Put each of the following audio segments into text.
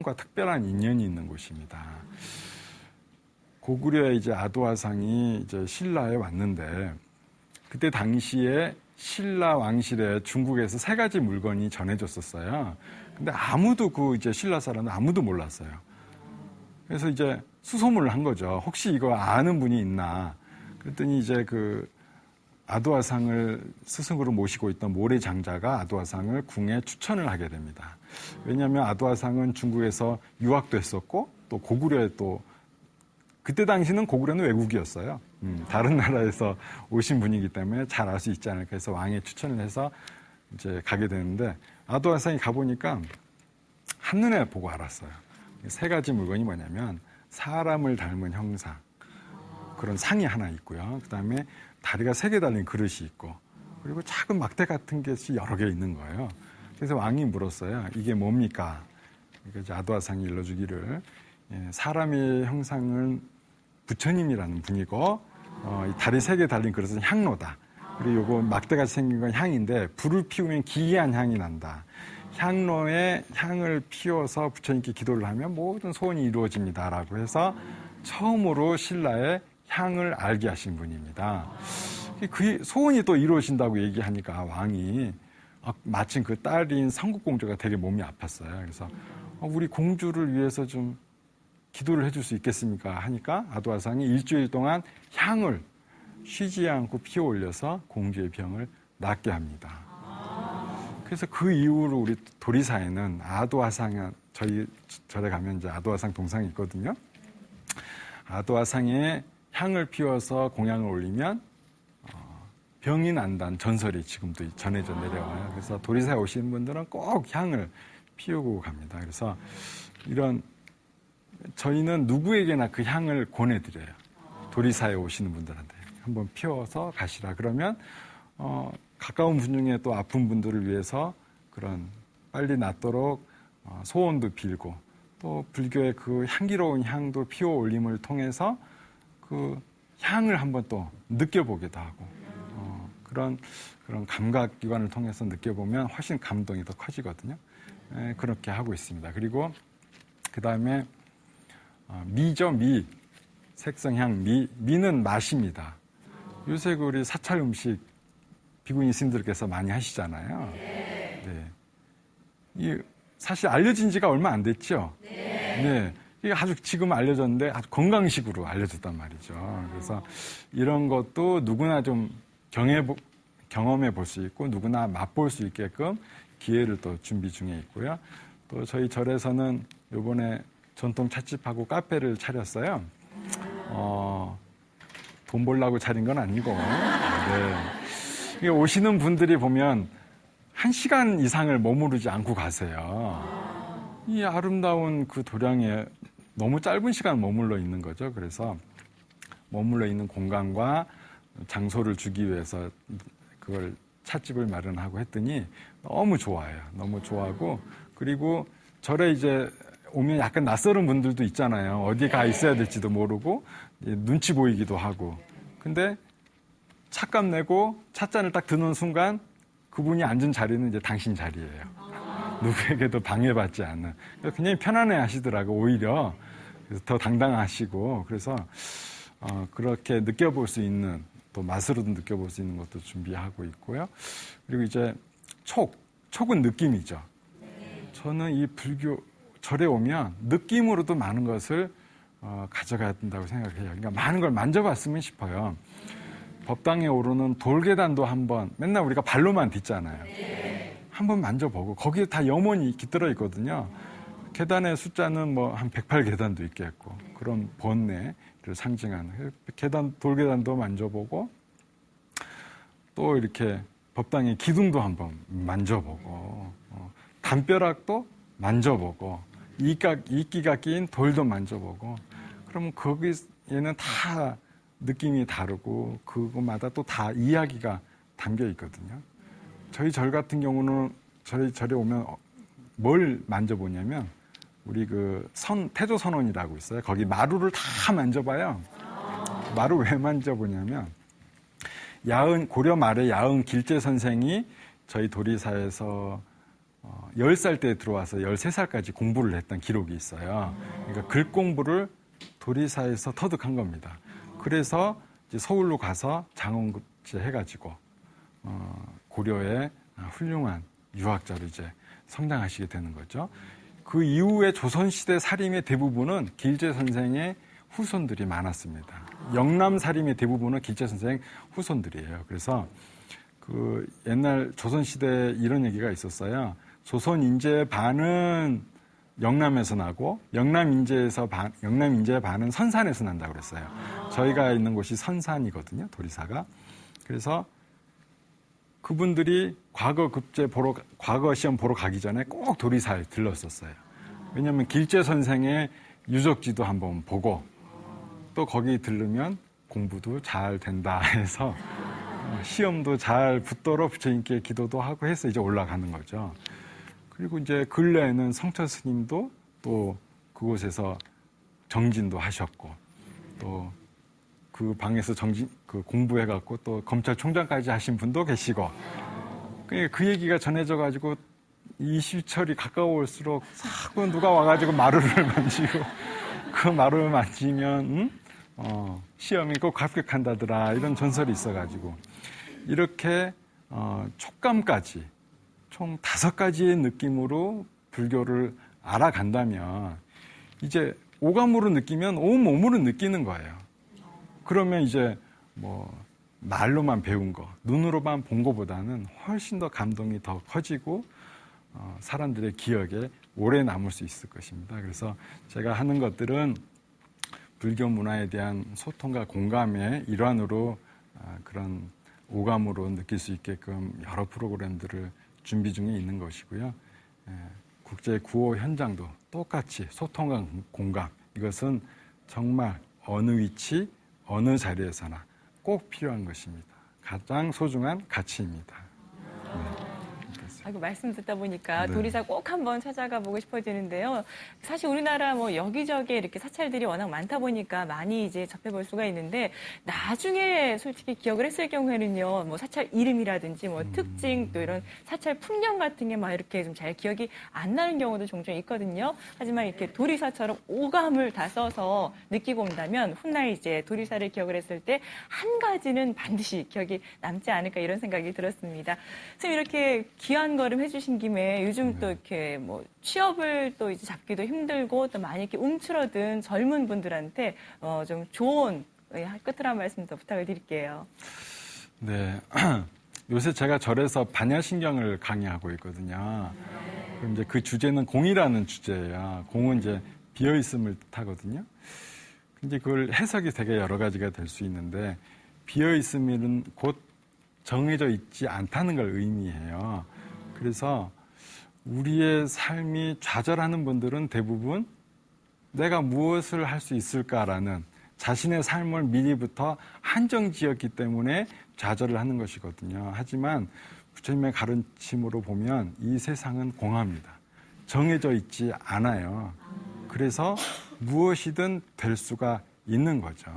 과 특별한 인연이 있는 곳입니다. 고구려의 이제 아도화상이 이제 신라에 왔는데 그때 당시에 신라 왕실에 중국에서 3가지 물건이 전해졌었어요. 근데 아무도 이제 신라 사람은 아무도 몰랐어요. 그래서 이제 수소문을 한 거죠. 혹시 이거 아는 분이 있나? 그랬더니 이제 그 아도화상을 스승으로 모시고 있던 모래 장자가 아도화상을 궁에 추천을 하게 됩니다. 왜냐하면 아도화상은 중국에서 유학도 했었고 또 고구려에 또 그때 당시는 고구려는 외국이었어요. 다른 나라에서 오신 분이기 때문에 잘 알 수 있지 않을까 해서 왕의 추천을 해서 이제 가게 되는데 아도화상에 가보니까 한눈에 보고 알았어요. 3가지 물건이 뭐냐면 사람을 닮은 형상, 그런 상이 하나 있고요. 그 다음에 다리가 3개 달린 그릇이 있고 그리고 작은 막대 같은 것이 여러 개 있는 거예요. 그래서 왕이 물었어요. 이게 뭡니까? 그러니까 이제 아도화상이 일러주기를 사람의 형상은 부처님이라는 분이고 이 다리 3개 달린 그릇은 향로다. 그리고 요거 막대같이 생긴 건 향인데 불을 피우면 기이한 향이 난다. 향로에 향을 피워서 부처님께 기도를 하면 모든 소원이 이루어집니다라고 해서 처음으로 신라에 향을 알게 하신 분입니다. 그 소원이 또 이루어진다고 얘기하니까 왕이 마침 그 딸인 상국공주가 되게 몸이 아팠어요. 그래서 우리 공주를 위해서 좀 기도를 해줄 수 있겠습니까? 하니까 아도화상이 일주일 동안 향을 쉬지 않고 피워 올려서 공주의 병을 낫게 합니다. 그래서 그 이후로 우리 도리사에는 아도화상, 저희 절에 가면 이제 아도화상 동상이 있거든요. 아도화상에 향을 피워서 공양을 올리면 병이 난다는 전설이 지금도 전해져 내려와요. 그래서 도리사에 오시는 분들은 꼭 향을 피우고 갑니다. 그래서 저희는 누구에게나 그 향을 권해드려요. 도리사에 오시는 분들한테 한번 피워서 가시라. 그러면 가까운 분 중에 또 아픈 분들을 위해서 그런 빨리 낫도록 소원도 빌고 또 불교의 그 향기로운 향도 피워 올림을 통해서 그 향을 한번 또 느껴보기도 하고 그런 감각기관을 통해서 느껴보면 훨씬 감동이 더 커지거든요. 그렇게 하고 있습니다. 그리고 그 다음에 미죠, 미. 색성향, 미는 맛입니다. 요새 우리 사찰 음식 비구니 스님들께서 많이 하시잖아요. 네. 사실 알려진 지가 얼마 안 됐죠? 네. 이게 아주 지금 알려졌는데 아주 건강식으로 알려졌단 말이죠. 그래서 이런 것도 누구나 좀 경험해 볼 수 있고 누구나 맛볼 수 있게끔 기회를 또 준비 중에 있고요. 또 저희 절에서는 이번에 전통 찻집하고 카페를 차렸어요. 돈 벌려고 차린 건 아니고. 네. 오시는 분들이 보면 1시간 이상을 머무르지 않고 가세요. 이 아름다운 그 도량에 너무 짧은 시간 머물러 있는 거죠. 그래서 머물러 있는 공간과 장소를 주기 위해서 그걸 찻집을 마련하고 했더니 너무 좋아요. 너무 좋아하고 그리고 절에 이제 오면 약간 낯설은 분들도 있잖아요. 어디 가 있어야 될지도 모르고 눈치 보이기도 하고. 근데 찻값 내고 찻잔을 딱 드는 순간 그분이 앉은 자리는 이제 당신 자리예요. 누구에게도 방해받지 않는. 굉장히 편안해 하시더라고 오히려. 그래서 더 당당하시고 그래서 그렇게 느껴볼 수 있는 또 맛으로도 느껴볼 수 있는 것도 준비하고 있고요. 그리고 이제 촉은 느낌이죠. 저는 이 불교 절에 오면 느낌으로도 많은 것을 가져가야 된다고 생각해요. 그러니까 많은 걸 만져봤으면 싶어요. 법당에 오르는 돌계단도 한번 맨날 우리가 발로만 딛잖아요. 한번 만져보고 거기에 다 염원이 깃들어 있거든요. 계단의 숫자는 뭐 한 108계단도 있겠고 그런 번뇌를 상징하는 돌계단도 만져보고 또 이렇게 법당의 기둥도 한번 만져보고 담벼락도 만져보고 이끼가 낀 돌도 만져보고 그러면 거기에는 다 느낌이 다르고 그것마다 또 다 이야기가 담겨 있거든요. 저희 절 같은 경우는 저희 절에 오면 뭘 만져보냐면 우리 그 태조 선원이라고 있어요. 거기 마루를 다 만져봐요. 마루 왜 만져보냐면 고려 말에 야은 길제 선생이 저희 도리사에서 10살 때 들어와서 13살까지 공부를 했던 기록이 있어요. 그러니까 글 공부를 도리사에서 터득한 겁니다. 그래서 이제 서울로 가서 장원급제 해가지고 고려의 훌륭한 유학자로 이제 성장하시게 되는 거죠. 그 이후에 조선시대 사림의 대부분은 길제 선생의 후손들이 많았습니다. 영남 사림의 대부분은 길제 선생 후손들이에요. 그래서 그 옛날 조선시대에 이런 얘기가 있었어요. 조선 인재의 반은 영남에서 나고 영남 인재의 반은 선산에서 난다고 그랬어요. 저희가 있는 곳이 선산이거든요, 도리사가. 그래서 그분들이 과거 시험 보러 가기 전에 꼭 도리사에 들렀었어요. 왜냐하면 길제 선생의 유적지도 한번 보고 또 거기 들르면 공부도 잘 된다 해서 시험도 잘 붙도록 부처님께 기도도 하고 해서 이제 올라가는 거죠. 그리고 이제 근래에는 성처 스님도 또 그곳에서 정진도 하셨고 또 그 방에서 공부해갖고 또 검찰총장까지 하신 분도 계시고 그 얘기가 전해져가지고 이시철이 가까울수록 자꾸 누가 와가지고 마루를 만지고 그 마루를 만지면 시험이 꼭 합격한다더라 이런 전설이 있어가지고 이렇게 촉감까지 총 5가지의 느낌으로 불교를 알아간다면 이제 오감으로 느끼면 온몸으로 느끼는 거예요. 그러면 이제 뭐 말로만 배운 거, 눈으로만 본 거보다는 훨씬 더 감동이 더 커지고 사람들의 기억에 오래 남을 수 있을 것입니다. 그래서 제가 하는 것들은 불교 문화에 대한 소통과 공감의 일환으로 그런 오감으로 느낄 수 있게끔 여러 프로그램들을 준비 중에 있는 것이고요. 국제 구호 현장도 똑같이 소통과 공감, 이것은 정말 어느 위치, 어느 자리에서나 꼭 필요한 것입니다. 가장 소중한 가치입니다. 아이고, 말씀 듣다 보니까 네. 도리사 꼭 한번 찾아가 보고 싶어지는데요. 사실 우리나라 뭐 여기저기 이렇게 사찰들이 워낙 많다 보니까 많이 이제 접해볼 수가 있는데 나중에 솔직히 기억을 했을 경우에는요, 뭐 사찰 이름이라든지 뭐 특징 또 이런 사찰 풍경 같은 게 막 이렇게 좀 잘 기억이 안 나는 경우도 종종 있거든요. 하지만 이렇게 도리사처럼 오감을 다 써서 느끼고 온다면 훗날 이제 도리사를 기억을 했을 때 한 가지는 반드시 기억이 남지 않을까 이런 생각이 들었습니다. 선생님 이렇게 귀한 걸음 해주신 김에 요즘 또 이렇게 뭐 취업을 또 이제 잡기도 힘들고 또 많이 이렇게 움츠러든 젊은 분들한테 좀 좋은 끝으로 한 말씀 더 부탁을 드릴게요. 네. 요새 제가 절에서 반야신경을 강의하고 있거든요. 그럼 이제 그 주제는 공이라는 주제예요. 공은 이제 비어있음을 뜻하거든요. 근데 그걸 해석이 되게 여러 가지가 될 수 있는데 비어있음은 곧 정해져 있지 않다는 걸 의미해요. 그래서 우리의 삶이 좌절하는 분들은 대부분 내가 무엇을 할 수 있을까라는 자신의 삶을 미리부터 한정지었기 때문에 좌절을 하는 것이거든요. 하지만 부처님의 가르침으로 보면 이 세상은 공합니다. 정해져 있지 않아요. 그래서 무엇이든 될 수가 있는 거죠.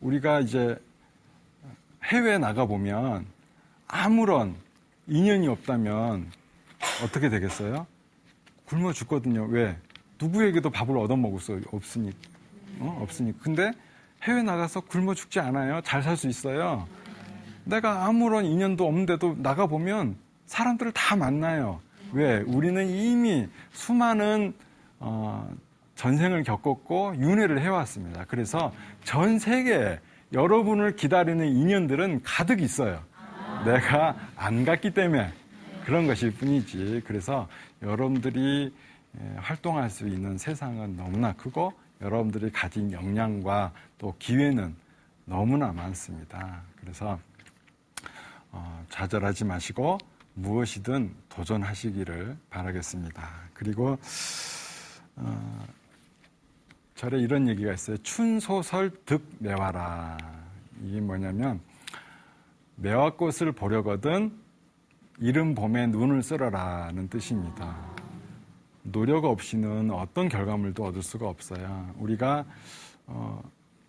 우리가 이제 해외에 나가보면 아무런 인연이 없다면 어떻게 되겠어요? 굶어 죽거든요. 왜? 누구에게도 밥을 얻어먹을 수 없으니까. 근데 해외 나가서 굶어 죽지 않아요. 잘 살 수 있어요. 내가 아무런 인연도 없는데도 나가보면 사람들을 다 만나요. 왜? 우리는 이미 수많은 전생을 겪었고 윤회를 해왔습니다. 그래서 전 세계에 여러분을 기다리는 인연들은 가득 있어요. 내가 안 갔기 때문에 그런 것일 뿐이지. 그래서 여러분들이 활동할 수 있는 세상은 너무나 크고 여러분들이 가진 역량과 또 기회는 너무나 많습니다. 그래서 좌절하지 마시고 무엇이든 도전하시기를 바라겠습니다. 그리고 절에 이런 얘기가 있어요. 춘소설 득매화라. 이게 뭐냐면 매화꽃을 보려거든 이른 봄에 눈을 쓸어라는 뜻입니다. 노력 없이는 어떤 결과물도 얻을 수가 없어요. 우리가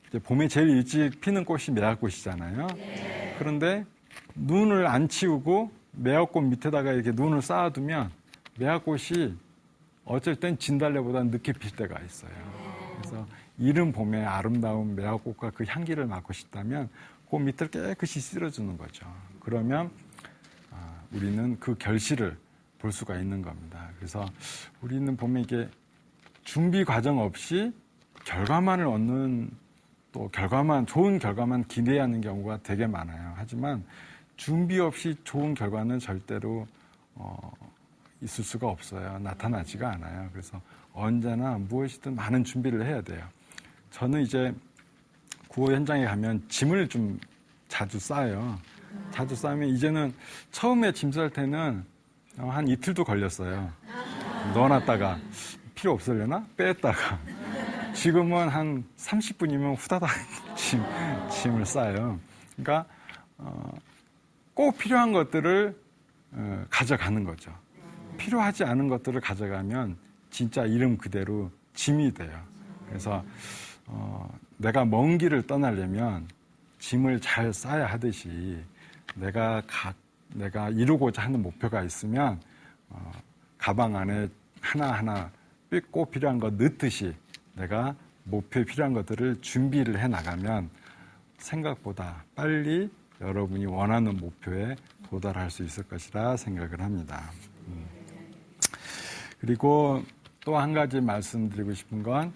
이제 봄에 제일 일찍 피는 꽃이 매화꽃이잖아요. 그런데 눈을 안 치우고 매화꽃 밑에다가 이렇게 눈을 쌓아두면 매화꽃이 어쩔 땐 진달래보다 늦게 필 때가 있어요. 그래서 이른 봄에 아름다운 매화꽃과 그 향기를 맡고 싶다면 그 밑을 깨끗이 쓸어주는 거죠. 그러면 우리는 그 결실을 볼 수가 있는 겁니다. 그래서 우리는 보면 이게 준비 과정 없이 결과만을 얻는 또 좋은 결과만 기대하는 경우가 되게 많아요. 하지만 준비 없이 좋은 결과는 절대로 있을 수가 없어요. 나타나지가 않아요. 그래서 언제나 무엇이든 많은 준비를 해야 돼요. 저는 이제 구호 현장에 가면 짐을 좀 자주 싸요. 자주 싸면 이제는 처음에 짐 쌀 때는 한 이틀도 걸렸어요. 넣어놨다가 필요 없으려나? 뺐다가. 지금은 한 30분이면 후다닥 짐을 싸요. 그러니까 꼭 필요한 것들을 가져가는 거죠. 필요하지 않은 것들을 가져가면 진짜 이름 그대로 짐이 돼요. 그래서 내가 먼 길을 떠나려면 짐을 잘 싸야 하듯이 내가 이루고자 하는 목표가 있으면 가방 안에 하나하나 꼭 필요한 것 넣듯이 내가 목표에 필요한 것들을 준비를 해 나가면 생각보다 빨리 여러분이 원하는 목표에 도달할 수 있을 것이라 생각을 합니다. 그리고 또 한 가지 말씀드리고 싶은 건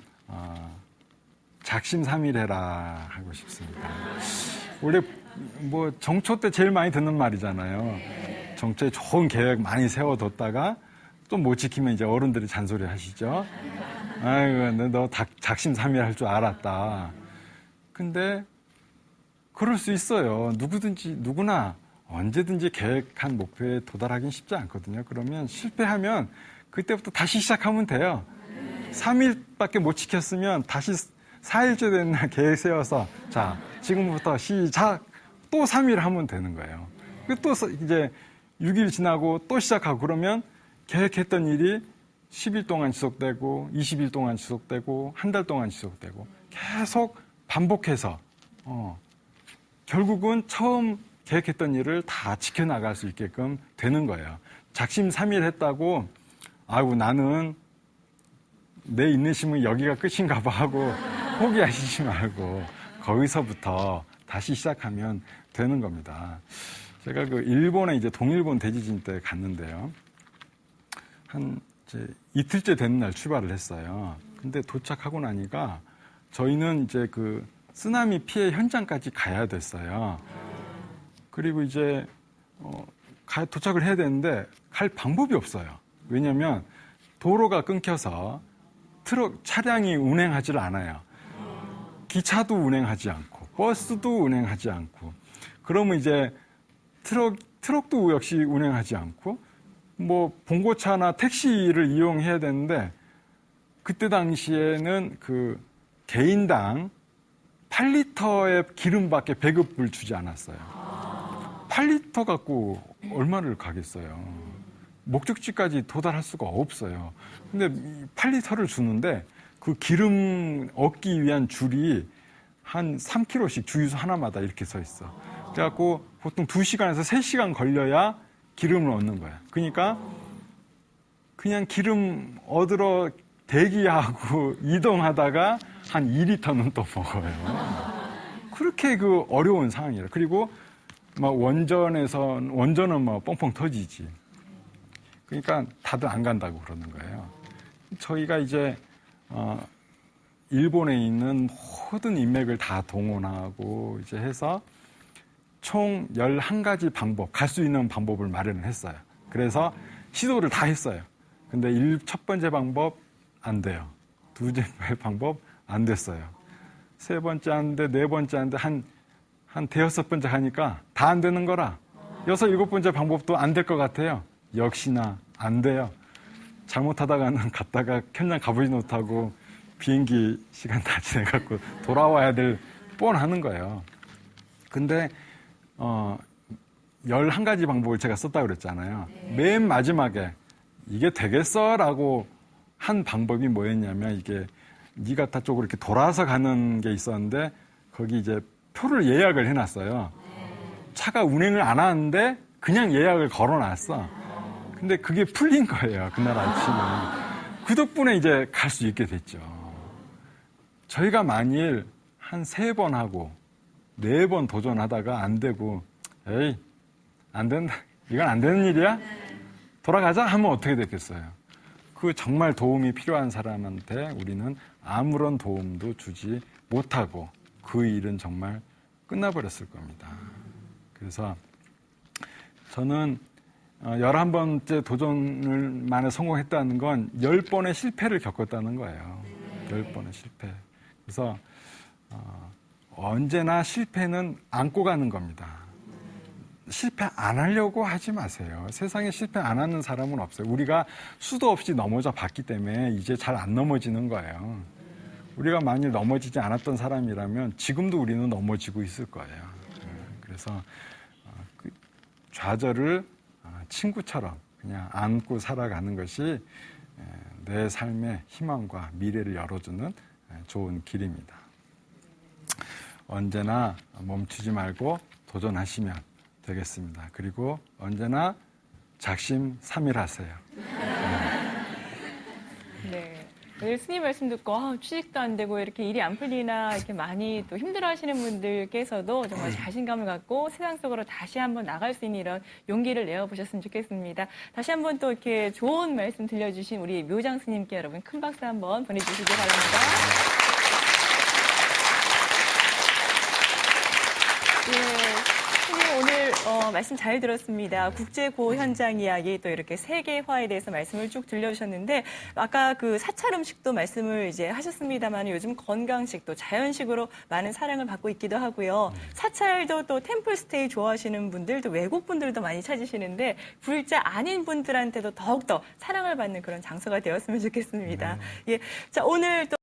작심삼일해라 하고 싶습니다. 원래 뭐 정초 때 제일 많이 듣는 말이잖아요. 정초에 좋은 계획 많이 세워뒀다가 또 못 지키면 이제 어른들이 잔소리 하시죠. 아이고, 너 작심삼일 할 줄 알았다. 근데 그럴 수 있어요. 누구나 언제든지 계획한 목표에 도달하긴 쉽지 않거든요. 그러면 실패하면 그때부터 다시 시작하면 돼요. 3일밖에 못 지켰으면 다시 4일째 되는 날 계획 세워서 자, 지금부터 시작! 또 3일 하면 되는 거예요. 또 이제 6일 지나고 또 시작하고 그러면 계획했던 일이 10일 동안 지속되고 20일 동안 지속되고 한 달 동안 지속되고 계속 반복해서 결국은 처음 계획했던 일을 다 지켜나갈 수 있게끔 되는 거예요. 작심삼일 했다고 아이고 나는 내 인내심은 여기가 끝인가 봐 하고 포기하시지 말고 거기서부터 다시 시작하면 되는 겁니다. 제가 그 일본에 이제 동일본 대지진 때 갔는데요. 이제 이틀째 되는 날 출발을 했어요. 근데 도착하고 나니까 저희는 이제 그 쓰나미 피해 현장까지 가야 됐어요. 그리고 이제 도착을 해야 되는데 갈 방법이 없어요. 왜냐하면 도로가 끊겨서 차량이 운행하지를 않아요. 기차도 운행하지 않고 버스도 운행하지 않고 그러면 이제 트럭도 역시 운행하지 않고 뭐 봉고차나 택시를 이용해야 되는데 그때 당시에는 그 개인당 8리터의 기름밖에 배급을 주지 않았어요. 8리터 갖고 얼마를 가겠어요. 목적지까지 도달할 수가 없어요. 근데 8리터를 주는데 그 기름 얻기 위한 줄이 한 3km씩 주유소 하나마다 이렇게 서 있어. 그래갖고 보통 2시간에서 3시간 걸려야 기름을 얻는 거야. 그러니까 그냥 기름 얻으러 대기하고 이동하다가 한 2리터는 또 먹어요. 그렇게 그 어려운 상황이에요. 그리고 막 원전은 뭐 뻥뻥 터지지. 그러니까 다들 안 간다고 그러는 거예요. 저희가 이제 일본에 있는 모든 인맥을 다 동원하고 이제 해서 총 11가지 방법, 갈 수 있는 방법을 마련을 했어요. 그래서 시도를 다 했어요. 근데 첫 번째 방법 안 돼요. 두 번째 방법 안 됐어요. 세 번째 안 돼, 네 번째 안 돼, 한 대여섯 번째 하니까 다 안 되는 거라. 여섯, 일곱 번째 방법도 안 될 것 같아요. 역시나 안 돼요. 잘못하다가는 갔다가 현장 가보지 못하고 비행기 시간 다 지내갖고 돌아와야 될 뻔하는 거예요. 근데 11가지 방법을 제가 썼다고 그랬잖아요. 맨 마지막에 이게 되겠어? 라고 한 방법이 뭐였냐면 이게 니가타 쪽으로 이렇게 돌아서 가는 게 있었는데 거기 이제 표를 예약을 해놨어요. 차가 운행을 안 하는데 그냥 예약을 걸어놨어. 근데 그게 풀린 거예요. 그날 아침에. 그 덕분에 이제 갈 수 있게 됐죠. 저희가 만일 한 3번 하고 4번 도전하다가 안 되고 에이 안 된다. 이건 안 되는 일이야? 돌아가자 하면 어떻게 됐겠어요? 그 정말 도움이 필요한 사람한테 우리는 아무런 도움도 주지 못하고 그 일은 정말 끝나버렸을 겁니다. 그래서 저는 11번째 도전을 만에 성공했다는 건 10번의 실패를 겪었다는 거예요. 10번의 실패. 그래서 언제나 실패는 안고 가는 겁니다. 실패 안 하려고 하지 마세요. 세상에 실패 안 하는 사람은 없어요. 우리가 수도 없이 넘어져 봤기 때문에 이제 잘 안 넘어지는 거예요. 우리가 만일 넘어지지 않았던 사람이라면 지금도 우리는 넘어지고 있을 거예요. 그래서 좌절을 친구처럼 그냥 안고 살아가는 것이 내 삶의 희망과 미래를 열어주는 좋은 길입니다. 언제나 멈추지 말고 도전하시면 되겠습니다. 그리고 언제나 작심삼일하세요. 네. 오늘 스님 말씀 듣고 취직도 안 되고 이렇게 일이 안 풀리나 이렇게 많이 또 힘들어하시는 분들께서도 정말 자신감을 갖고 세상 속으로 다시 한번 나갈 수 있는 이런 용기를 내어보셨으면 좋겠습니다. 다시 한번 또 이렇게 좋은 말씀 들려주신 우리 묘장 스님께 여러분 큰 박수 한번 보내주시기 바랍니다. 스님 오늘 말씀 잘 들었습니다. 국제고 현장 이야기 또 이렇게 세계화에 대해서 말씀을 쭉 들려주셨는데 아까 그 사찰 음식도 말씀을 이제 하셨습니다만 요즘 건강식 또 자연식으로 많은 사랑을 받고 있기도 하고요. 사찰도 또 템플스테이 좋아하시는 분들 또 외국 분들도 많이 찾으시는데 불자 아닌 분들한테도 더욱더 사랑을 받는 그런 장소가 되었으면 좋겠습니다. 예, 자 오늘 또